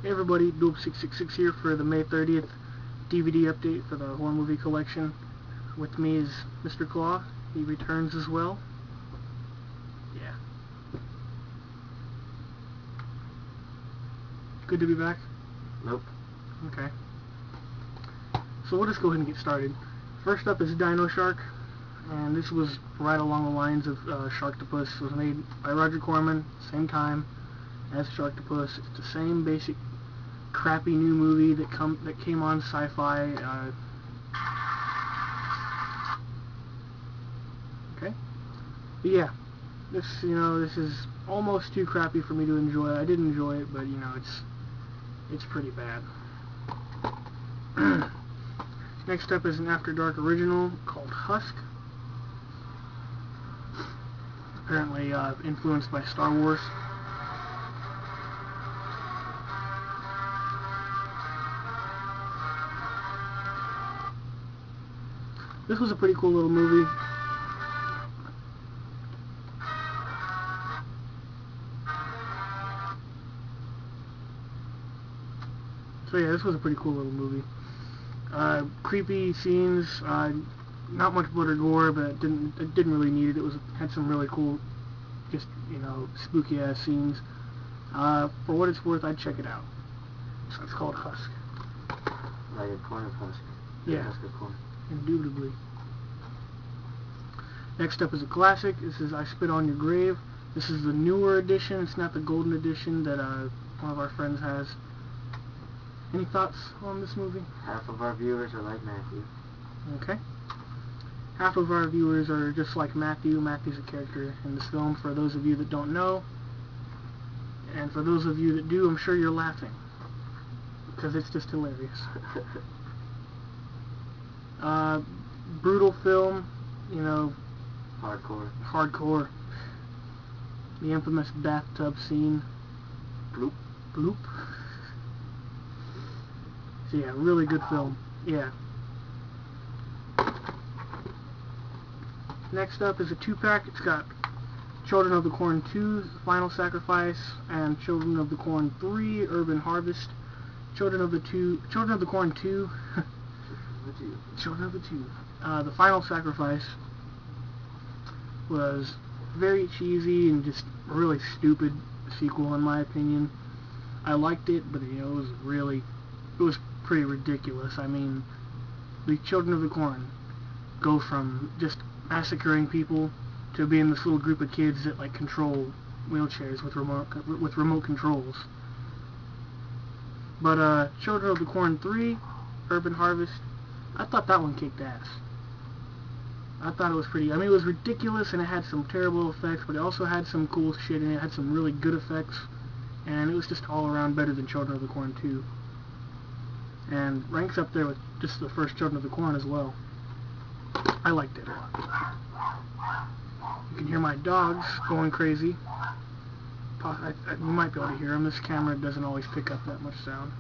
Hey everybody, Doob666 here for the May 30th DVD update for the horror movie collection. With me is Mr. Claw. He returns as well. Yeah. Good to be back? Nope. Okay. So we'll just go ahead and get started. First up is Dino Shark, and this was right along the lines of Sharktopus. It was made by Roger Corman, same time as Sharktopus. It's the same basic crappy new movie that came on Sci-Fi. Okay, but yeah, this is almost too crappy for me to enjoy. I did enjoy it, but it's pretty bad. Next up is an After Dark original called Husk. Apparently influenced by Star Wars. This was a pretty cool little movie. So yeah, this was a pretty cool little movie. Creepy scenes, not much blood or gore, but it didn't really need it. It had some really cool, just spooky ass scenes. For what it's worth, I'd check it out. So it's called Husk. Like a corn of husk. Yeah. Husk of corn. Indubitably. Next up is a classic. This is I Spit on Your Grave. This is the newer edition. It's not the golden edition that one of our friends has. Any thoughts on this movie? Half of our viewers are like Matthew. Okay. Half of our viewers are just like Matthew. Matthew's a character in this film, for those of you that don't know. And for those of you that do, I'm sure you're laughing, because it's just hilarious. Brutal film, hardcore. The infamous bathtub scene. Bloop. Bloop. So yeah, really good film. Yeah. Next up is a 2-pack. It's got Children of the Corn 2, Final Sacrifice, and Children of the Corn 3, Urban Harvest. Children of the Corn 2. Children of the 2. The Final Sacrifice was very cheesy and just really stupid sequel, in my opinion. I liked it, but it was pretty ridiculous. I mean, the Children of the Corn go from just massacring people to being this little group of kids that control wheelchairs with remote controls. But Children of the Corn 3, Urban Harvest, I thought that one kicked ass. I thought it was it was ridiculous and it had some terrible effects, but it also had some cool shit in it. It had some really good effects, and it was just all around better than Children of the Corn 2. And ranks up there with just the first Children of the Corn as well. I liked it a lot. You can hear my dogs going crazy. You might be able to hear them. This camera doesn't always pick up that much sound.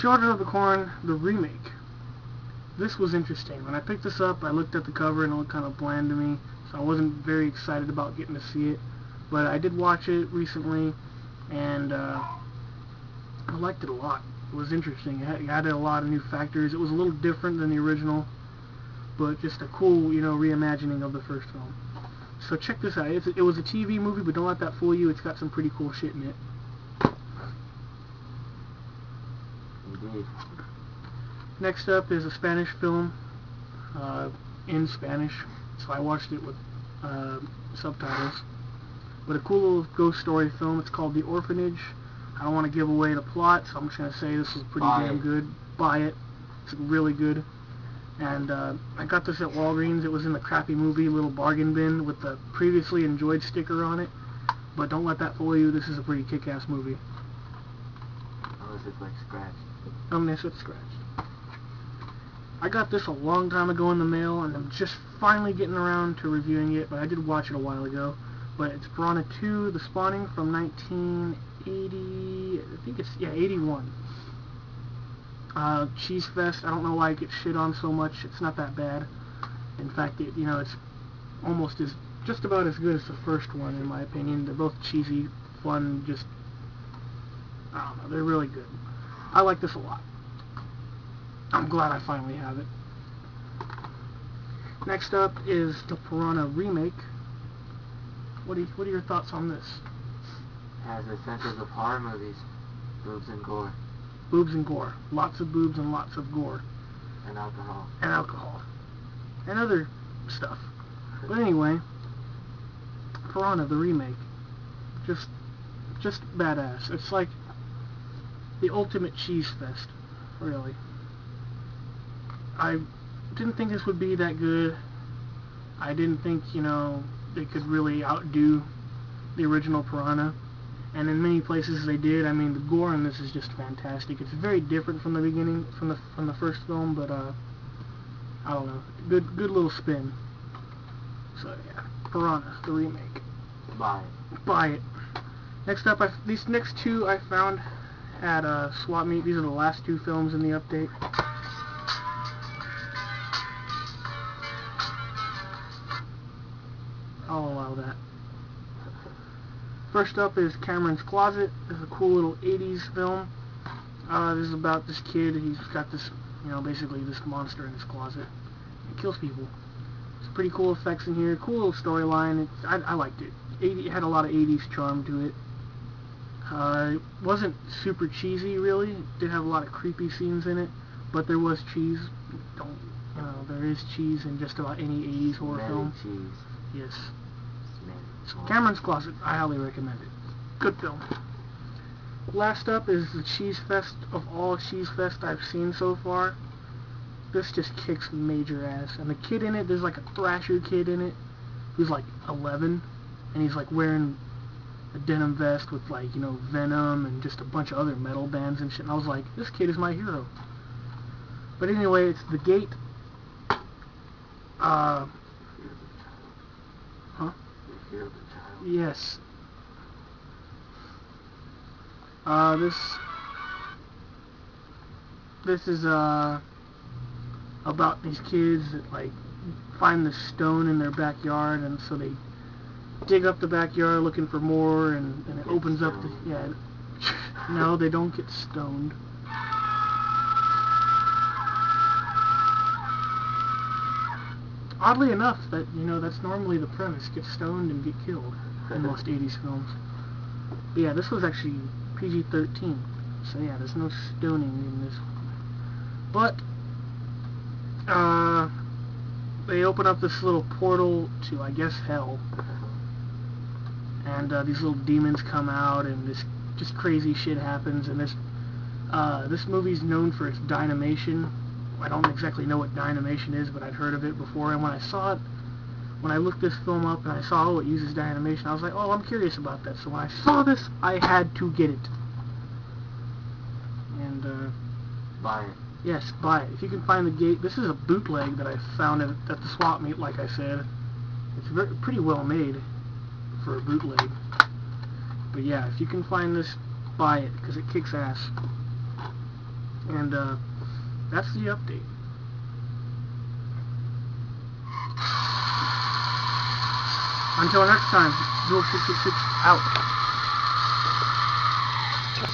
Children of the Corn, the remake. This was interesting. When I picked this up, I looked at the cover and it looked kind of bland to me, so I wasn't very excited about getting to see it. But I did watch it recently, and I liked it a lot. It was interesting. It added a lot of new factors. It was a little different than the original, but just a cool, reimagining of the first film. So check this out. It was a TV movie, but don't let that fool you. It's got some pretty cool shit in it. Indeed. Next up is a Spanish film, in Spanish, so I watched it with subtitles. But a cool little ghost story film. It's called The Orphanage. I don't want to give away the plot, so I'm just going to say this is pretty damn good. Buy it. It's really good. And I got this at Walgreens. It was in the crappy movie little bargain bin with the previously enjoyed sticker on it. But don't let that fool you. This is a pretty kick-ass movie. Unless it's scratched. Unless it's scratched. I got this a long time ago in the mail, and I'm just finally getting around to reviewing it, but I did watch it a while ago. But it's Piranha II, The Spawning from 1980, I think it's, 81. Cheese Fest, I don't know why it gets shit on so much. It's not that bad. In fact, it's almost just about as good as the first one, in my opinion. They're both cheesy, fun, just, I don't know, they're really good. I like this a lot. I'm glad I finally have it. Next up is the Piranha Remake. What are your thoughts on this? Has the essentials of horror movies. Boobs and gore. Boobs and gore. Lots of boobs and lots of gore. And alcohol. And alcohol. And other stuff. But anyway, Piranha, the remake. Just badass. It's like the ultimate cheese fest, really. I didn't think this would be that good. I didn't think, they could really outdo the original Piranha. And in many places they did. I mean, the gore in this is just fantastic. It's very different from the beginning, from the first film, but I don't know. Good little spin. So yeah, Piranha, the remake. Buy it. Buy it. Next up, these next two I found at Swap Meet. These are the last two films in the update. I'll allow that. First up is Cameron's Closet. This is a cool little 80s film. This is about this kid. He's got this, basically this monster in his closet. It kills people. It's pretty cool effects in here. Cool little storyline. I liked it. It had a lot of 80s charm to it. It wasn't super cheesy, really. It did have a lot of creepy scenes in it, but there was cheese. There is cheese in just about any 80s horror film. Cheese. Yes. Cameron's Closet, I highly recommend it. Good film. Last up is the cheese fest of all cheese fest I've seen so far. This just kicks major ass. And the kid in it, there's like a Thrasher kid in it who's like 11, and he's like wearing a denim vest with like, Venom and just a bunch of other metal bands and shit. And I was like, this kid is my hero. But anyway, it's The Gate. Huh? Yes. This is about these kids that like find the stone in their backyard, and so they dig up the backyard looking for more, and it opens up the no, they don't get stoned. Oddly enough, that's normally the premise: get stoned and get killed in most 80s films. But yeah, this was actually PG-13, so yeah, there's no stoning in this. But they open up this little portal to, I guess, hell, and these little demons come out, and this just crazy shit happens. And this movie's known for its dynamation. I don't exactly know what dynamation is, but I'd heard of it before, and when I looked this film up and I saw, it uses dynamation, I was like, oh, I'm curious about that. So when I saw this, I had to get it. And, buy it. Yes, buy it. If you can find The Gate. This is a bootleg that I found at the swap meet, like I said. It's pretty well made for a bootleg. But yeah, if you can find this, buy it, because it kicks ass. And, that's the update. Until next time, Dual 666 out.